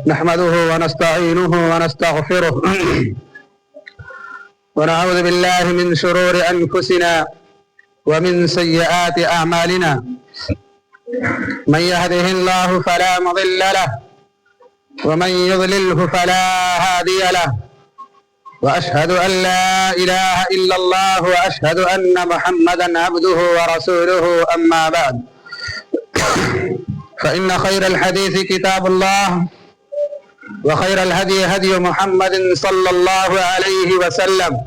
نحمده ونستعينه ونستغفره ونعوذ بالله من شرور أنفسنا ومن سيئات أعمالنا من يهده الله فلا مضل له ومن يضلله فلا هادي له وأشهد أن لا إله إلا الله وأشهد أن محمدا عبده ورسوله أما بعد فإن خير الحديث كتاب الله وخير الهدي هدي محمد صلى الله عليه وسلم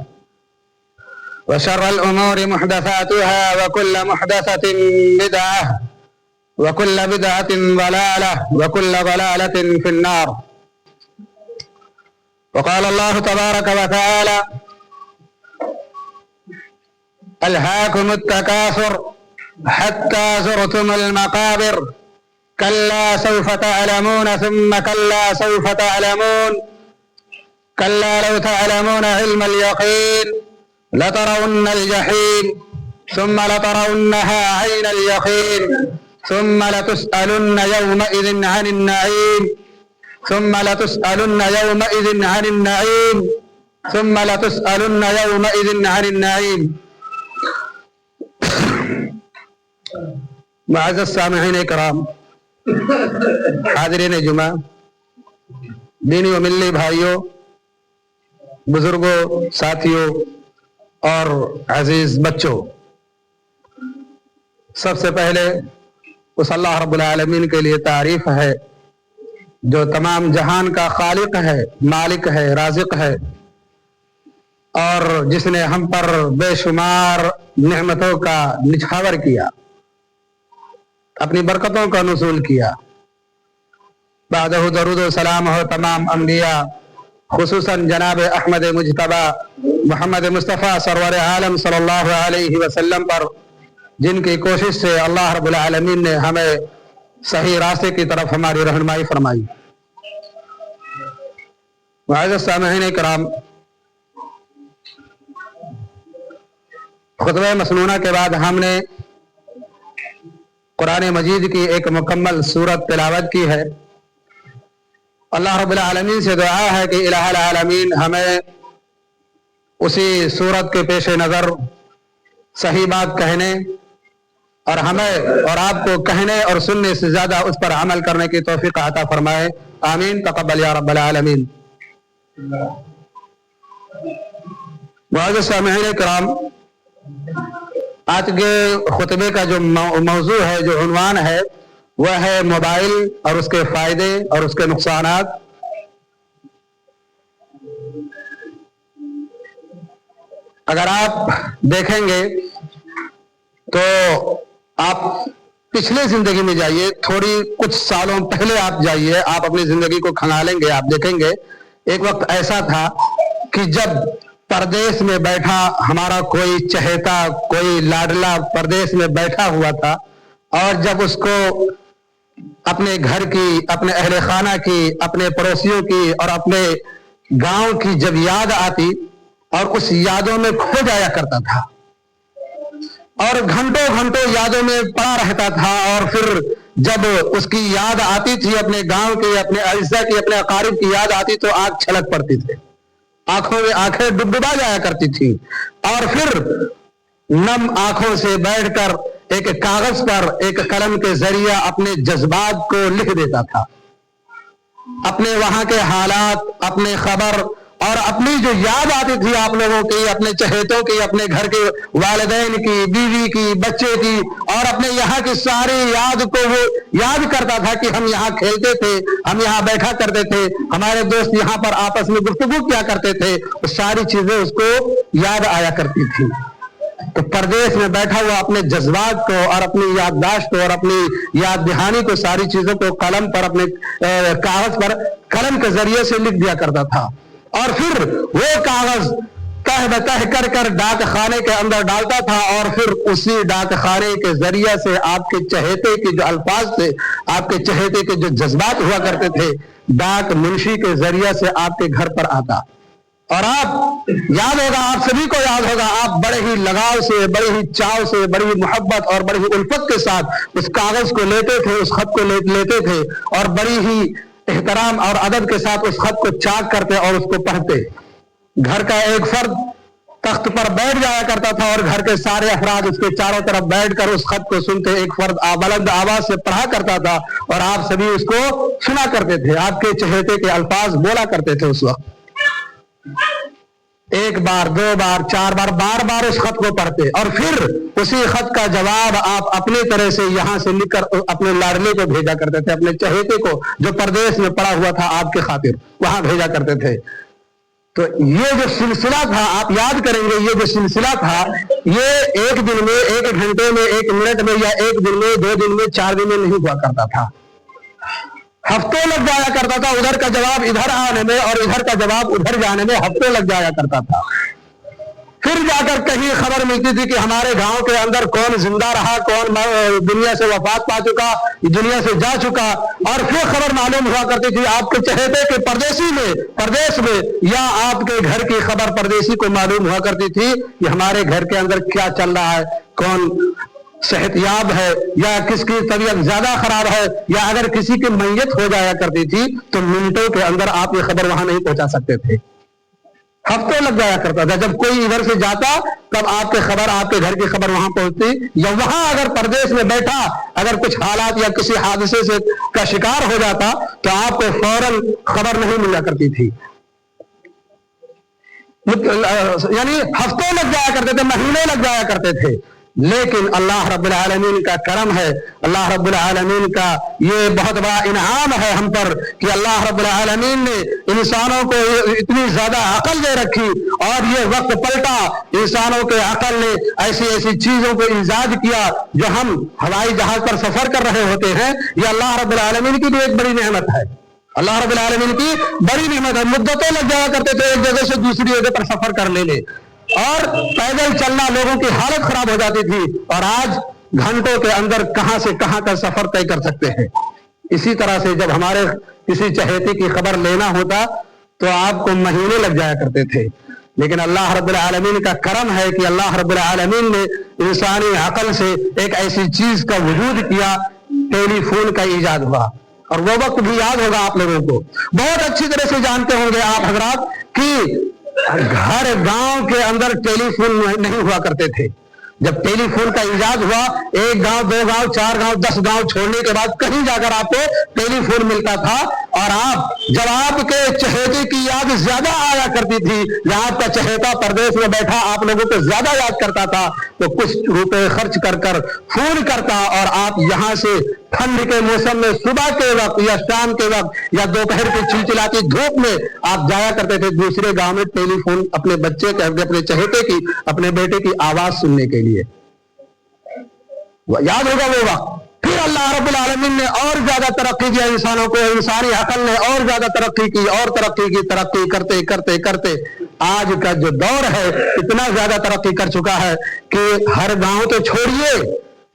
وشر الأمور محدثاتها وكل محدثة بدعة وكل بدعة ضلالة وكل ضلالة في النار. وقال الله تبارك وتعالى: ألهاكم التكاثر حتى زرتم المقابر كلا سوف تعلمون ثم كلا سوف تعلمون كلا لو تعلمون علم اليقين لترون الجحيم ثم لترونها عين اليقين ثم لتسألن يومئذ عن النعيم ثم لتسألن يومئذ عن النعيم ثم لتسألن يومئذ عن النعيم. معزز سامعین کرام، حاضرین جمعہ، دینی و ملی بھائیوں، بزرگوں، ساتھیوں اور عزیز بچوں، سب سے پہلے اس اللہ رب العالمین کے لیے تعریف ہے جو تمام جہان کا خالق ہے، مالک ہے، رازق ہے، اور جس نے ہم پر بے شمار نعمتوں کا نچھاور کیا، اپنی برکتوں کا نزول کیا. بعدہ درود و سلام ہو تمام انبیاء، خصوصاً جناب احمد مجتبی محمد مصطفیٰ سرور عالم صلی اللہ علیہ وسلم پر، جن کی کوشش سے اللہ رب العالمین نے ہمیں صحیح راستے کی طرف ہماری رہنمائی فرمائی. معزز سامعین کرام، خطبہ مسنونہ کے بعد ہم نے قرآن مجید کی ایک مکمل سورت تلاوت کی ہے. اللہ رب العالمین سے دعا ہے کہ الہ العالمین ہمیں اسی سورت کے پیش نظر صحیح بات کہنے اور ہمیں اور آپ کو کہنے اور سننے سے زیادہ اس پر عمل کرنے کی توفیق عطا فرمائے. آمین. تقبل یا رب العالمین. معزز سامعین کرام، آج کے خطبے کا جو موضوع ہے، جو عنوان ہے، وہ ہے موبائل اور اس کے فائدے اور اس کے نقصانات. اگر آپ دیکھیں گے تو آپ پچھلے زندگی میں جائیے، تھوڑی کچھ سالوں پہلے آپ جائیے، آپ اپنی زندگی کو کھنگالیں گے، آپ دیکھیں گے ایک وقت ایسا تھا کہ جب پردیس میں بیٹھا ہمارا کوئی چہیتا، کوئی لاڈلا پردیس میں بیٹھا ہوا تھا، اور جب اس کو اپنے گھر کی، اپنے اہل خانہ کی، اپنے پڑوسیوں کی اور اپنے گاؤں کی جب یاد آتی اور اس یادوں میں کھو جایا کرتا تھا اور گھنٹوں گھنٹوں یادوں میں پڑا رہتا تھا، اور پھر جب اس کی یاد آتی تھی، اپنے گاؤں کی، اپنے اعزہ کی، اپنے اقارب کی یاد آتی تو آنکھ چھلک پڑتی تھی، آنکھوں میں آنکھیں ڈبڈبا جایا کرتی تھی، اور پھر نم آنکھوں سے بیٹھ کر ایک کاغذ پر ایک قلم کے ذریعہ اپنے جذبات کو لکھ دیتا تھا، اپنے وہاں کے حالات، اپنے خبر اور اپنی جو یاد آتی تھی آپ لوگوں کی، اپنے چہیتوں کی، اپنے گھر کے والدین کی، بیوی کی، بچے کی، اور اپنے یہاں کی ساری یاد کو وہ یاد کرتا تھا کہ ہم یہاں کھیلتے تھے، ہم یہاں بیٹھا کرتے تھے، ہمارے دوست یہاں پر آپس میں گفتگو کیا کرتے تھے، وہ ساری چیزیں اس کو یاد آیا کرتی تھی. تو پردیس میں بیٹھا ہوا اپنے جذبات کو اور اپنی یادداشت کو اور اپنی یاد دہانی کو، ساری چیزوں کو قلم پر، اپنے کاغذ پر قلم کے ذریعے سے لکھ دیا کرتا تھا، اور پھر وہ کاغذ تہ بتہ کر کر ڈاک خانے کے اندر ڈالتا تھا، اور پھر اسی ڈاک خانے کے ذریعے سے آپ کے چہیتے کے جو الفاظ تھے، آپ کے چہیتے کے جو جذبات ہوا کرتے تھے، ڈاک منشی کے ذریعے سے آپ کے گھر پر آتا. और आप याद होगा, आप सभी को याद होगा, आप बड़े ही लगाव से, बड़ी ही चाव से, बड़ी ही मोहब्बत और बड़ी ही उल्फत के साथ उस कागज को लेते थे, उस खत को लेते थे और बड़ी ही एहतराम और अदब के साथ उस खत को चाक करते और उसको पढ़ते। घर का एक फर्द तख्त पर बैठ जाया करता था और घर के सारे अफराद उसके चारों तरफ बैठकर उस खत को सुनते। एक फर्द बुलंद आवाज से पढ़ा करता था और आप सभी उसको सुना करते थे, आपके चहेते के अल्फाज बोला करते थे। उस वक्त एक बार, दो बार, चार बार, बार बार उस खत को पढ़ते और फिर उसी खत का जवाब आप अपनी तरह से यहां से लिखकर अपने लाडले को भेजा करते थे, अपने चहेते को जो परदेश में पड़ा हुआ था आपके खातिर, वहां भेजा करते थे। तो ये जो सिलसिला था, आप याद करेंगे, ये जो सिलसिला था, ये एक दिन में, एक घंटे में, एक मिनट में या एक दिन में, 2 दिन में, 4 दिन में नहीं हुआ करता था। हफ्तों लग जाया करता था उधर का जवाब इधर आने में और इधर का जवाब उधर जाने में हफ्तों लग जाया करता था। फिर जाकर कहीं खबर मिलती थी कि हमारे गांव के अंदर कौन जिंदा रहा, कौन दुनिया से वफात पा चुका, दुनिया से जा चुका, और फिर खबर मालूम हुआ करती थी आपके चहेते के परदेश में या आपके घर की खबर परदेशी को मालूम हुआ करती थी कि हमारे घर के अंदर क्या चल रहा है, कौन सेहतयाब है या किसकी तबीयत ज्यादा खराब है, या अगर किसी की मैयत हो जाया करती थी तो मिनटों के अंदर आप ये खबर वहां नहीं पहुंचा सकते थे, हफ्तों लग जाया करता था। जब कोई इधर से जाता तब आपके खबर, आपके घर की खबर वहां पहुंचती, या वहां अगर परदेश में बैठा अगर कुछ हालात या किसी हादसे से का शिकार हो जाता तो आपको फौरन खबर नहीं मिला करती थी, यानी हफ्तों लग जाया करते थे, महीने लग जाया करते थे। लेकिन अल्लाह रब्बुल आलमीन का करम है, अल्लाह रब्बुल आलमीन का ये बहुत बड़ा इनाम है हम पर कि अल्लाह रब्बुल आलमीन ने इंसानों को इतनी ज्यादा अकल दे रखी और ये वक्त पलटा, इंसानों के अकल ने ऐसी ऐसी चीजों को ईजाद किया जो हम हवाई जहाज पर सफर कर रहे होते हैं। ये अल्लाह रब्बुल आलमीन की भी एक बड़ी नेमत है, अल्लाह रब्बुल आलमीन की बड़ी नेमत है। मुद्दतें लग जाया करते थे एक जगह से दूसरी जगह पर सफर करने में, और पैदल चलना लोगों की हालत खराब हो जाती थी, और आज घंटों के अंदर कहां से कहां का सफर तय कर सकते हैं। इसी तरह से जब हमारे किसी चहेते की खबर लेना होता तो आपको महीने लग जाया करते थे। लेकिन अल्लाह रब्बुल आलमीन का करम है कि अल्लाह रब्बुल आलमीन ने इंसानी अकल से एक ऐसी चीज का वजूद किया, टेलीफोन का इजाद हुआ। और वो वक्त भी याद होगा आप लोगों को, बहुत अच्छी तरह से जानते होंगे आप हजरात कि हर गांव के अंदर टेलीफोन नहीं हुआ करते थे। जब टेलीफोन का इजाद हुआ, 1 गांव, 2 गांव, 4 गांव, 10 गांव छोड़ने के बाद कहीं जाकर आपको टेलीफोन मिलता था, और आप जब आपके चहेते की याद ज्यादा आया करती थी, जहां आपका चहेता परदेश में बैठा आप लोगों को ज्यादा याद करता था, तो कुछ रुपए खर्च कर फोन करता और आप यहां से ठंड के मौसम में सुबह के वक्त या शाम के वक्त या दोपहर की चिलचिलाती धूप में आप जाया करते थे दूसरे गांव में टेलीफोन अपने बच्चे के, अपने चहेते की, अपने बेटे की आवाज सुनने के लिए। याद होगा वो वक्त। फिर अल्लाह रब्बुल आलमीन ने और ज्यादा तरक्की किया इंसानों को, इंसानी अकल ने और ज्यादा तरक्की की और तरक्की की, तरक्की करते करते करते आज का जो दौर है इतना ज्यादा तरक्की कर चुका है कि हर गांव तो छोड़िए,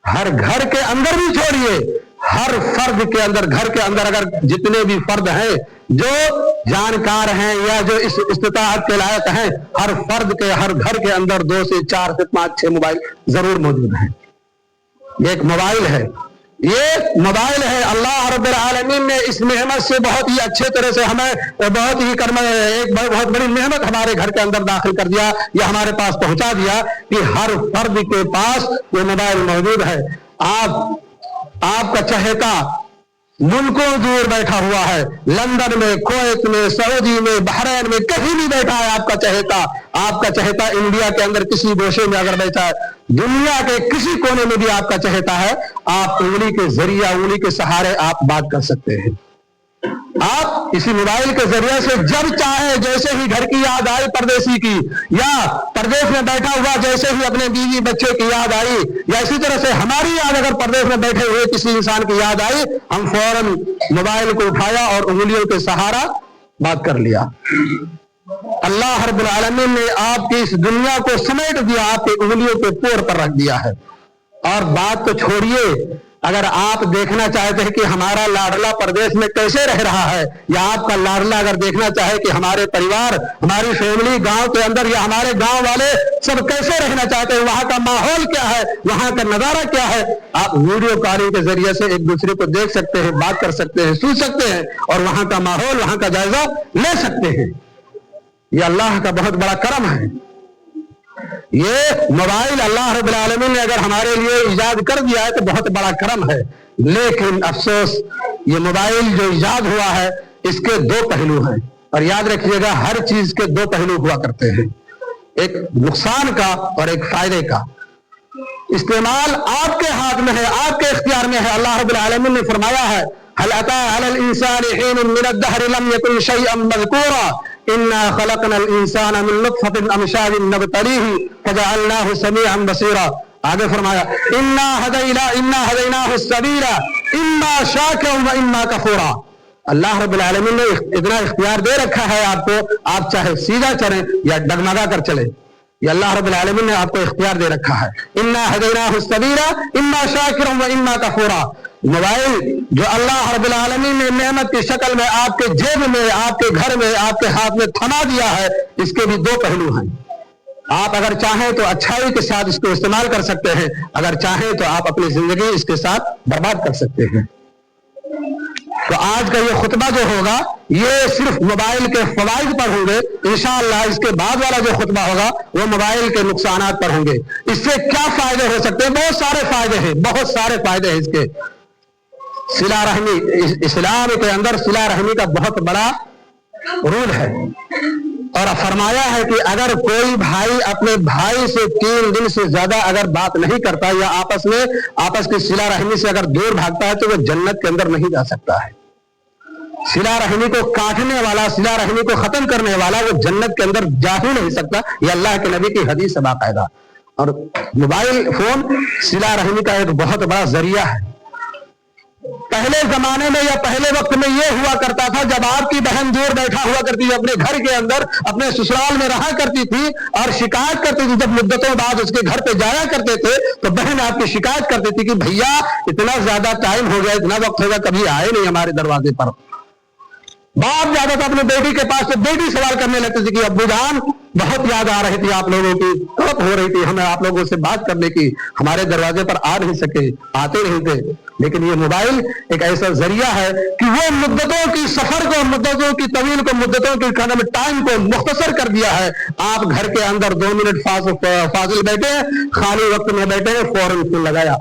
हर घर के अंदर भी छोड़िए, हर फर्द के अंदर, घर के अंदर अगर जितने भी फर्द हैं जो जानकार हैं या जो इस इस्तिताअत के लायक हैं, हर फर्द के, हर घर के अंदर 2 से 4 से 5 6 मोबाइल जरूर मौजूद हैं। एक मोबाइल है, ये मोबाइल है। अल्लाह रब्बुल आलमीन ने इस नेमत से बहुत ही अच्छे तरह से हमें बहुत ही एक बहुत बड़ी नेमत हमारे घर के अंदर दाखिल कर दिया, या हमारे पास पहुंचा दिया कि हर फर्द के पास ये मोबाइल मौजूद है। आपका चहेता मुल्कों दूर बैठा हुआ है, लंदन में, कुवैत में, सऊदी में, बहरैन में, कहीं भी बैठा है आपका चहेता इंडिया के अंदर किसी गोशे में अगर बैठा है, दुनिया के किसी कोने में भी आपका चहेता है, आप उंगली के जरिए, उंगली के सहारे आप बात कर सकते हैं। आप इसी मोबाइल के जरिए से जब चाहे, जैसे ही घर की याद आई परदेसी की, या परदेश में बैठा हुआ जैसे ही अपने बीवी बच्चे की याद आई, या इसी तरह से हमारी याद अगर परदेश में बैठे हुए किसी इंसान की याद आई, हम फौरन मोबाइल को उठाया और उंगलियों के सहारा बात कर लिया। अल्लाह रब्बुल आलमीन ने आपकी इस दुनिया को समेट दिया, आपकी उंगलियों के पोर पर रख दिया है। और बात तो छोड़िए, अगर आप देखना चाहते हैं कि हमारा लाडला प्रदेश में कैसे रह रहा है, या आपका लाडला अगर देखना चाहे कि हमारे परिवार, हमारी फैमिली गांव के अंदर या हमारे गांव वाले सब कैसे रहना चाहते हैं, वहां का माहौल क्या है, वहां का नजारा क्या है, आप वीडियो कॉलिंग के जरिए से एक दूसरे को देख सकते हैं, बात कर सकते हैं, सुन सकते हैं और वहां का माहौल, वहां का जायजा ले सकते हैं। ये अल्लाह का बहुत बड़ा करम है। ये मोबाइल अल्लाह रब्बुल आलमीन ने अगर हमारे लिए इजाद कर दिया है तो बहुत बड़ा करम है। लेकिन अफसोस, ये मोबाइल जो इजाद हुआ है इसके दो पहलू हैं, और याद रखिएगा हर चीज के दो पहलू हुआ करते हैं, एक नुकसान का और एक फायदे का। इस्तेमाल आपके हाथ में है, आपके इख्तियार में है। अल्लाह रब्बुल आलमीन ने फरमाया है, हल अता अलल इंसानि हीनुन मिनद दहरि लम यकुन शैअन मज़कूरा इन्ना खलक़नल इंसाना मिन नुत्फ़तिन अमशाजिन नब्तलीहि फजअलनाहु समीअन बसीरा। आगे फरमाया, इन्ना हदैनाहु सबीला इम्मा शाकिरन व इम्मा कफूरा। अल्लाह रब्बुल आलमीन ने इतना इख्तियार दे रखा है आपको, आप चाहे सीधा चलें या डगमगा कर चलें, ये अल्लाह रब्बुल आलमीन ने आपको इख्तियार दे रखा है। इन्ना हदैनाहु सबीला इम्मा शाकिरन व इम्मा कफूरा। मोबाइल जो अल्लाह रब्बुल आलमीन ने नेमत की शक्ल में आपके जेब में, आपके घर में, आपके हाथ में थमा दिया है, इसके भी दो पहलू हैं। आप अगर चाहें तो अच्छाई के साथ इसको इस्तेमाल कर सकते हैं, अगर चाहें तो आप अपनी जिंदगी इसके साथ बर्बाद कर सकते हैं। तो आज का ये खुतबा जो होगा ये सिर्फ मोबाइल के फवाइद पर होंगे। इंशाअल्लाह इसके बाद वाला जो खुतबा होगा वो मोबाइल के नुकसानात पर होंगे। इससे क्या फायदे हो सकते हैं? बहुत सारे फायदे हैं, बहुत सारे फायदे हैं इसके। सिला रहमी, इस्लाम के अंदर सिला रहमी का बहुत बड़ा रूल है, और फरमाया है कि अगर कोई भाई अपने भाई से 3 दिन से ज्यादा अगर बात नहीं करता या आपस की सिला रहमी से अगर दूर भागता है तो वो जन्नत के अंदर नहीं जा सकता है। सिला रहमी को काटने वाला, सिला रहमी को खत्म करने वाला वो जन्नत के अंदर जा ही नहीं सकता। ये अल्लाह के नबी की हदीस है बाकायदा। और मोबाइल फोन सिला रहमी का एक बहुत बड़ा जरिया है। पहले जमाने में या पहले वक्त में यह हुआ करता था, जब आपकी बहन दूर बैठा हुआ करती थी अपने घर के अंदर, अपने ससुराल में रहा करती थी और शिकायत करती थी, जब मुद्दतों बाद उसके घर पे जाया करते थे तो बहन आपकी शिकायत करती थी कि भैया इतना ज्यादा टाइम हो गया, इतना वक्त हो गया, कभी आए नहीं हमारे दरवाजे पर। बाप जाता था अपने बेटी के पास तो बेटी सवाल करने लगती थी कि अब्बू जान बहुत याद आ रही थी आप लोगों की, तड़प हो रही थी हमें आप लोगों से बात करने की, हमारे दरवाजे पर आ नहीं सके, आते नहीं थे। लेकिन ये मोबाइल एक ऐसा जरिया है कि वो मुद्दतों की सफर को, मुद्दतों की तवील को, मुद्दतों की टाइम को मुख्तसर कर दिया है। आप घर के अंदर 2 मिनट फाजिल बैठे, खाली वक्त में बैठे, फौरन फोन लगाया,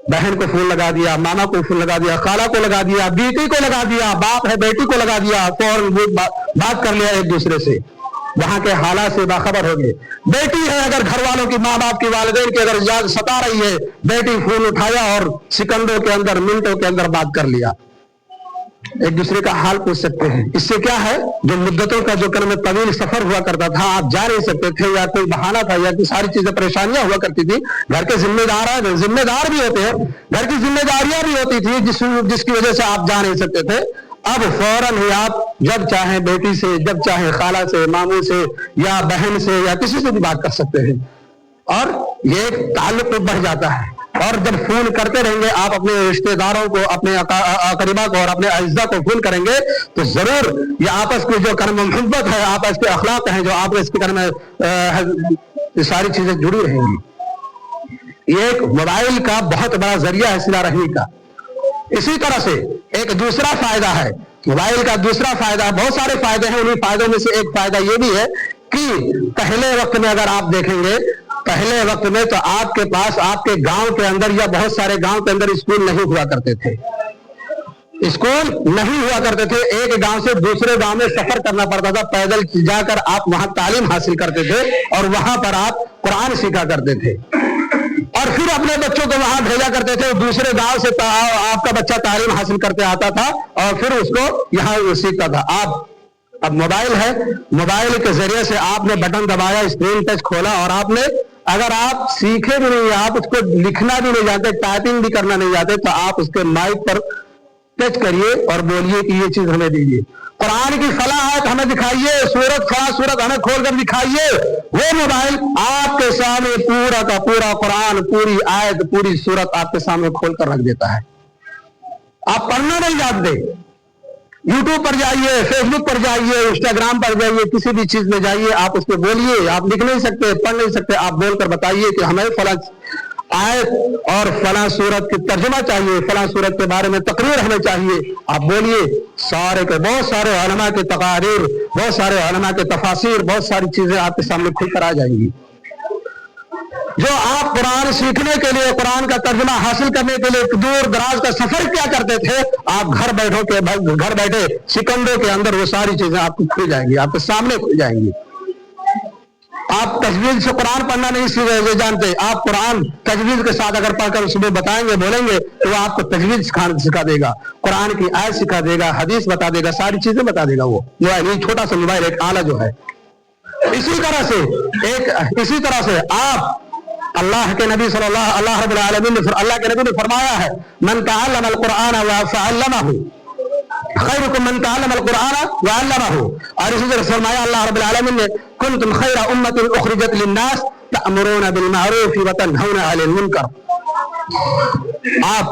बहन को फोन लगा दिया, मामा को फोन लगा दिया, खाला को लगा दिया, बेटी को लगा दिया, बाप है बेटी को लगा दिया, फौरन बात कर लिया एक दूसरे से, वहां के हालात से बाखबर हो गए। बेटी है अगर घर वालों की, माँ बाप की, वालिदैन की अगर याद सता रही है, बेटी फोन उठाया और सेकंडों के अंदर, मिनटों के अंदर बात कर लिया, एक दूसरे का हाल पूछ सकते हैं। इससे क्या है, जो मुद्दतों का जो कर्म तवील सफर हुआ करता था, आप जा नहीं सकते थे या कोई बहाना था या कोई सारी चीजें परेशानियां हुआ करती थी, घर के जिम्मेदार भी होते हैं, घर की जिम्मेदारियां भी होती थी जिसकी वजह से आप जा नहीं सकते थे। अब फौरन ही आप जब चाहे बेटी से, जब चाहे खाला से, मामू से या बहन से या किसी से भी बात कर सकते हैं, और ये ताल्लुक बढ़ जाता है। और जब फोन करते रहेंगे आप अपने रिश्तेदारों को, अपने अकरीबा को और अपने अज़्ज़ा को फोन करेंगे तो जरूर ये आपस की जो कर्म मोहब्बत है, आपस के अखलाक हैं, जो आपस के कर्म ये सारी चीजें जुड़ी रहेंगी। ये एक मोबाइल का बहुत बड़ा जरिया है सिला रहमी का। इसी तरह से एक दूसरा फायदा है मोबाइल का, दूसरा फायदा है, बहुत सारे फायदे हैं, उन्हीं फायदों में से एक फायदा ये भी है कि पहले वक्त में अगर आप देखेंगे, पहले वक्त में तो आपके पास, आपके गांव के अंदर या बहुत सारे गांव के अंदर स्कूल नहीं हुआ करते थे, स्कूल नहीं हुआ करते थे। एक गांव से दूसरे गांव में सफर करना पड़ता था, पैदल जाकर आप वहां तालीम हासिल करते थे और वहां पर आप कुरान सीखा करते थे और फिर अपने बच्चों को वहां भेजा करते थे। दूसरे गांव से आपका बच्चा तालीम हासिल करते आता था और फिर उसको यहाँ सीखता था। आप अब मोबाइल है, मोबाइल के जरिए से आपने बटन दबाया, स्क्रीन टच खोला और आपने, अगर आप सीखे भी नहीं, आप उसको लिखना भी नहीं जानते, टाइपिंग भी करना नहीं जानते, तो आप उसके माइक पर टच करिए और बोलिए कि ये चीज हमें दीजिए, कुरान की फला आयत हमें दिखाइए, सूरत फला सूरत हमें खोल कर दिखाइए, वो मोबाइल आपके सामने पूरा का पूरा कुरान, पूरी आयत, पूरी सूरत आपके सामने खोल कर रख देता है। आप पढ़ना नहीं जानते, यूट्यूब पर जाइए, फेसबुक पर जाइए, इंस्टाग्राम पर जाइए, किसी भी चीज में जाइए, आप उस पर बोलिए। आप लिख नहीं सकते, पढ़ नहीं सकते, आप बोलकर बताइए कि हमें फला आयत और फला सूरत की तर्जुमा चाहिए, फला सूरत के बारे में तकरीर हमें चाहिए। आप बोलिए, सारे के बहुत सारे उलमा के तकारीर, बहुत सारे उलमा के तफासिर, बहुत सारी चीजें आपके सामने खुलकर आ जाएंगी। जो आप कुरान सीखने के लिए, कुरान का तर्जुमा हासिल करने के लिए दूर दराज का सफर क्या करते थे, आप घर बैठे सेकंडों के अंदर वो सारी चीजें आपको खुल जाएंगी, आपके सामने खुल जाएंगी। आप तजवीज से कुरान पढ़ना नहीं जानते, आप कुरान तजवीज के साथ अगर पढ़कर सुबह बताएंगे, बोलेंगे, तो वो आपको तजवीज सिखा देगा, कुरान की आयत सिखा देगा, हदीस बता देगा, सारी चीजें बता देगा। वो मोबाइल, ये छोटा सा मोबाइल एक आला जो है। इसी तरह से आप अल्लाह के नबी अल्लाह के नबी ने फरमाया है, मन तअल्लमल कुरान व फअल्लमहु खैरुकुम मन तअल्लमल कुरान व अल्लमहु। और इसी तरह फरमाया अल्लाह रब्बुल आलमीन ने, कुंतुम खैरा उम्मतिन उखरिजत लिन्नास तअमुरूना बिल मारूफ व तनहौना अनिल मुनकर। आप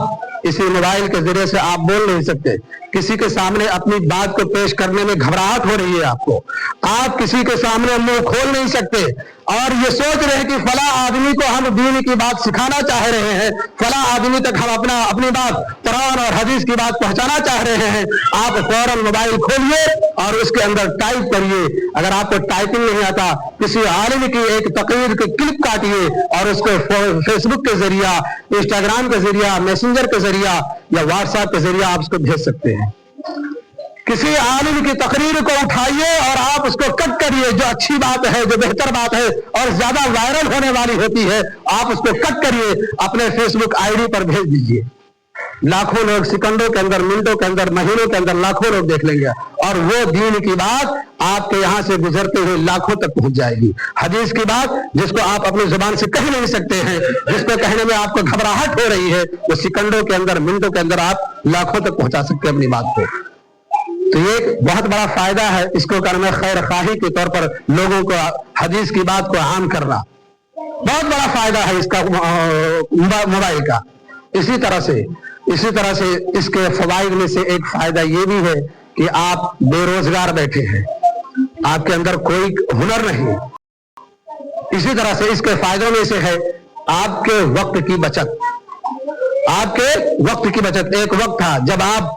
इसी मोबाइल के जरिए से आप बोल नहीं सकते, किसी के सामने अपनी बात को पेश करने में घबराहट हो रही है आपको, आप किसी के सामने मुंह खोल नहीं सकते और ये सोच रहे हैं कि फला आदमी को हम दीन की बात सिखाना चाह रहे हैं, फला आदमी तक हम अपनी बात कुरान और हदीस की बात पहुंचाना चाह रहे हैं। आप फौरन मोबाइल खोलिए और उसके अंदर टाइप करिए। अगर आपको टाइपिंग नहीं आता, किसी आलिम की एक तकरीर की क्लिप काटिए और उसको फेसबुक के जरिया, इंस्टाग्राम के जरिया, मैसेंजर के जरिया या व्हाट्सएप के जरिए आप उसको भेज सकते हैं। किसी आलिम की तकरीर को उठाइए और आप उसको कट करिए, जो अच्छी बात है, जो बेहतर बात है और ज्यादा वायरल होने वाली होती है, आप उसको कट करिए, अपने फेसबुक आईडी पर भेज दीजिए। लाखों लोग सेकंडों के अंदर, मिनटों के अंदर, महीनों के अंदर लाखों लोग देख लेंगे और वो दीन की बात आपके यहां से गुजरते हुए लाखों तक पहुंच जाएगी। हदीस की बात जिसको आप अपनी जुबान से कह नहीं सकते हैं, जिसको कहने में आपको घबराहट हो रही है, वो सेकंडों के अंदर, मिनटों के अंदर आप लाखों तक पहुंचा सकते हैं अपनी बात को। तो ये एक बहुत बड़ा फायदा है, इसको करना खैर खाही के तौर पर लोगों को हदीस की बात को आम करना बहुत बड़ा फायदा है इसका मोबाइल का। इसी तरह से इसके फवाइद में से एक फायदा ये भी है कि आप बेरोजगार बैठे हैं, आपके अंदर कोई हुनर नहीं। इसी तरह से इसके फायदों में से है आपके वक्त की बचत। एक वक्त था जब आप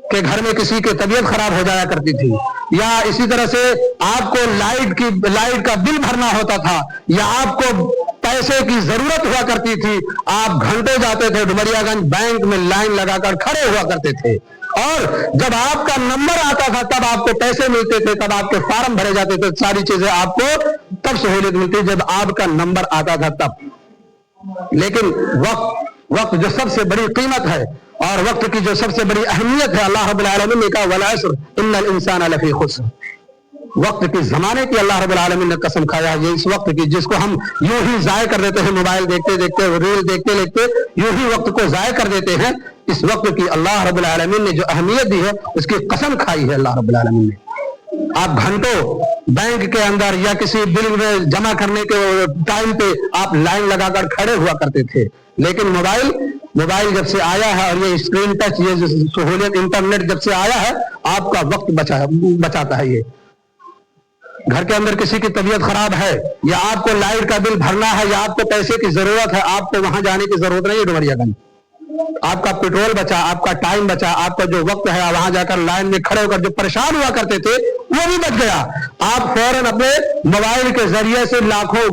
के घर में किसी की तबीयत खराब हो जाया करती थी, या इसी तरह से आपको लाइट का बिल भरना होता था, या आपको पैसे की जरूरत हुआ करती थी, आप घंटों जाते थे डुमरियागंज बैंक में लाइन लगाकर खड़े हुआ करते थे, और जब आपका नंबर आता था तब आपको पैसे मिलते थे, तब आपके फॉर्म भरे जाते थे, सारी चीजें आपको तब सहूलियत मिलती जब आपका नंबर आता था तब। लेकिन वक्त जो सबसे बड़ी कीमत है और वक्त की जो सबसे बड़ी अहमियत है, अल्लाह रब्बुल आलमीन ने कहा वल अस्र इन्नल इंसाना लफी खुस्र। वक्त के जमाने की अल्लाह रब्बुल आलमीन ने कसम खाया है, ये इस वक्त की जिसको हम यूं ही जाया कर देते हैं, मोबाइल देखते देखते, रील देखते देखते यूं ही वक्त को जाया कर देते हैं। इस वक्त की अल्लाह रब्बुल आलमीन ने जो अहमियत दी है उसकी कसम खाई है अल्लाह रब्बुल आलमीन ने। आप घंटों बैंक के अंदर या किसी बिल में जमा करने के टाइम पे आप लाइन लगाकर खड़े हुआ करते थे, लेकिन मोबाइल जब से आया है और ये स्क्रीन टच, ये जो सहूलियत इंटरनेट जब से आया है, आपका वक्त बचाता है। ये घर के अंदर किसी की तबीयत खराब है, या आपको लाइट का बिल भरना है, या आपको पैसे की जरूरत है, आपको वहां जाने की जरूरत नहीं है डुमरियागंज। आपका पेट्रोल बचा, आपका टाइम बचा, आपका जो वक्त है वहां जाकर लाइन में खड़े होकर जो परेशान हुआ करते थे वो भी बच गया। आप फौरन अपने मोबाइल के जरिए से लाखों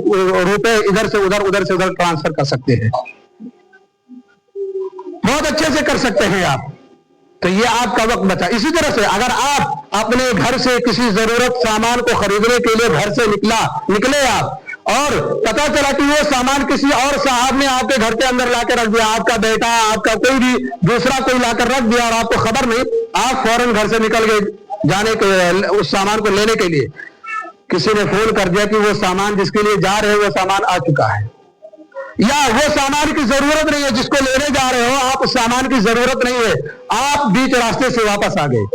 रुपए इधर से उधर ट्रांसफर कर सकते हैं, बहुत अच्छे से कर सकते हैं आप। तो ये आपका वक्त बचा। इसी तरह से अगर आप अपने घर से किसी जरूरत सामान को खरीदने के लिए घर से निकले आप, और पता चला कि वो सामान किसी और साहब ने आपके घर के अंदर लाकर रख दिया, आपका बेटा, आपका कोई भी दूसरा कोई लाकर रख दिया और आपको खबर नहीं, आप फौरन घर से निकल गए जाने के उस सामान को लेने के लिए। किसी ने फोन कर दिया कि वो सामान जिसके लिए जा रहे हो वो सामान आ चुका है, या वो सामान की जरूरत नहीं है जिसको लेने जा रहे हो, आप उस सामान की जरूरत नहीं है, आप बीच रास्ते से वापस आ गए।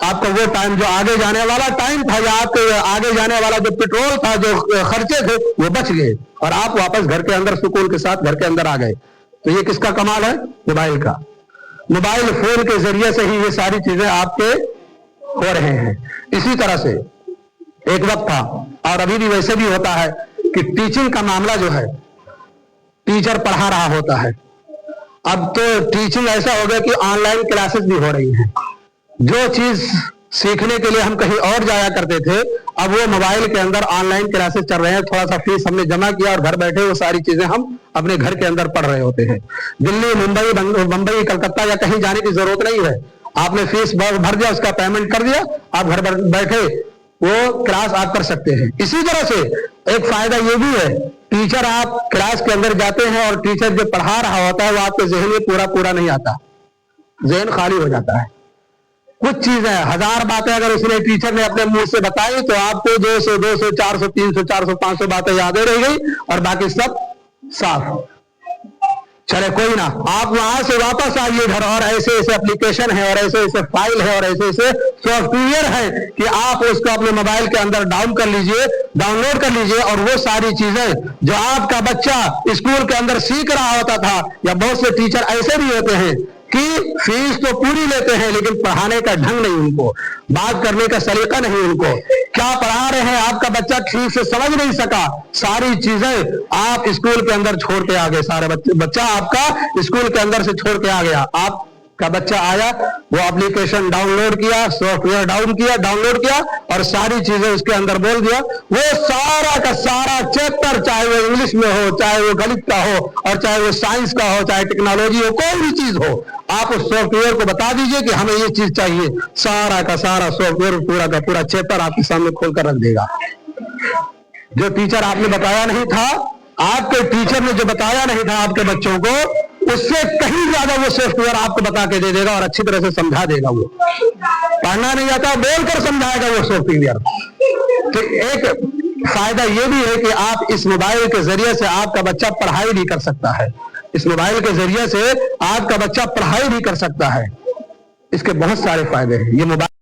آپ کا وہ ٹائم جو آگے جانے والا ٹائم تھا یا آپ کے آگے جانے والا جو پیٹرول تھا جو خرچے تھے وہ بچ گئے اور آپ واپس گھر کے اندر سکون کے ساتھ گھر کے اندر آ گئے. تو یہ کس کا کمال ہے؟ موبائل کا. موبائل فون کے ذریعے سے ہی یہ ساری چیزیں آپ کے ہو رہے ہیں. اسی طرح سے ایک وقت تھا اور ابھی بھی ویسے بھی ہوتا ہے کہ ٹیچنگ کا معاملہ جو ہے ٹیچر پڑھا رہا ہوتا ہے. اب تو ٹیچنگ ایسا ہو گیا کہ آن لائن کلاسز بھی ہو رہی ہیں. جو چیز سیکھنے کے لیے ہم کہیں اور جایا کرتے تھے اب وہ موبائل کے اندر آن لائن کلاسز چل رہے ہیں. تھوڑا سا فیس ہم نے جمع کیا اور گھر بیٹھے وہ ساری چیزیں ہم اپنے گھر کے اندر پڑھ رہے ہوتے ہیں. دلی ممبئی کلکتہ یا کہیں جانے کی ضرورت نہیں ہے. آپ نے فیس بھر دیا, اس کا پیمنٹ کر دیا, آپ گھر بیٹھے وہ کلاس آپ کر سکتے ہیں. اسی طرح سے ایک فائدہ یہ بھی ہے, ٹیچر آپ کلاس کے اندر جاتے ہیں اور ٹیچر جو پڑھا رہا ہوتا ہے وہ آپ کے ذہن میں پورا نہیں آتا, ذہن خالی ہو جاتا ہے. کچھ چیزیں 1000 باتیں اگر اس نے ٹیچر نے اپنے منہ سے بتائی تو آپ کو 200 400 300 400 500 باتیں یاد رہ گئی اور باقی سب صاف. چلے کوئی نہ, آپ وہاں سے واپس آئیے گھر اور ایسے ایسے اپلیکیشن ہے اور ایسے ایسے فائل ہے اور ایسے ایسے سافٹ ویئر ہے کہ آپ اس کو اپنے موبائل کے اندر ڈاؤن لوڈ کر لیجئے اور وہ ساری چیزیں جو آپ کا بچہ اسکول کے اندر سیکھ رہا ہوتا تھا, یا بہت سے ٹیچر ایسے بھی ہوتے ہیں کہ فیس تو پوری لیتے ہیں لیکن پڑھانے کا ڈھنگ نہیں ان کو, بات کرنے کا سلیقہ نہیں ان کو, کیا پڑھا رہے ہیں آپ کا بچہ ٹھیک سے سمجھ نہیں سکا, ساری چیزیں آپ اسکول کے اندر چھوڑ کے آ گئے. سارے بچہ آپ کا اسکول کے اندر سے چھوڑ کے آ گیا. آپ کا بچہ آیا, وہ اپلیکیشن ڈاؤن لوڈ کیا, سافٹ ویئر ڈاؤن لوڈ کیا اور ساری چیزیں اس کے اندر بول دیا. وہ سارا کا سارا چیپٹر, چاہے وہ انگلش میں ہو, چاہے وہ گلت کا ہو, اور چاہے وہ سائنس کا ہو, چاہے ٹیکنالوجی ہو, کوئی بھی چیز ہو, آپ اس سافٹ ویئر کو بتا دیجئے کہ ہمیں یہ چیز چاہیے, سارا کا سارا سافٹ ویئر پورا کا پورا چیپٹر آپ کے سامنے کھول کر رکھ دے گا. جو ٹیچر آپ نے بتایا نہیں تھا, آپ کے ٹیچر نے جو بتایا نہیں تھا آپ کے بچوں کو, اس سے کہیں زیادہ وہ سافٹ ویئر آپ کو بتا کے دے دے گا اور اچھی طرح سے سمجھا دے گا. وہ پڑھنا نہیں آتا بول کر سمجھائے گا وہ سافٹ ویئر. تو ایک فائدہ یہ بھی ہے کہ آپ اس موبائل کے ذریعے سے آپ کا بچہ پڑھائی بھی کر سکتا ہے. اس موبائل کے ذریعے سے آپ کا بچہ پڑھائی بھی کر سکتا ہے. اس کے بہت سارے فائدے ہیں. یہ موبائل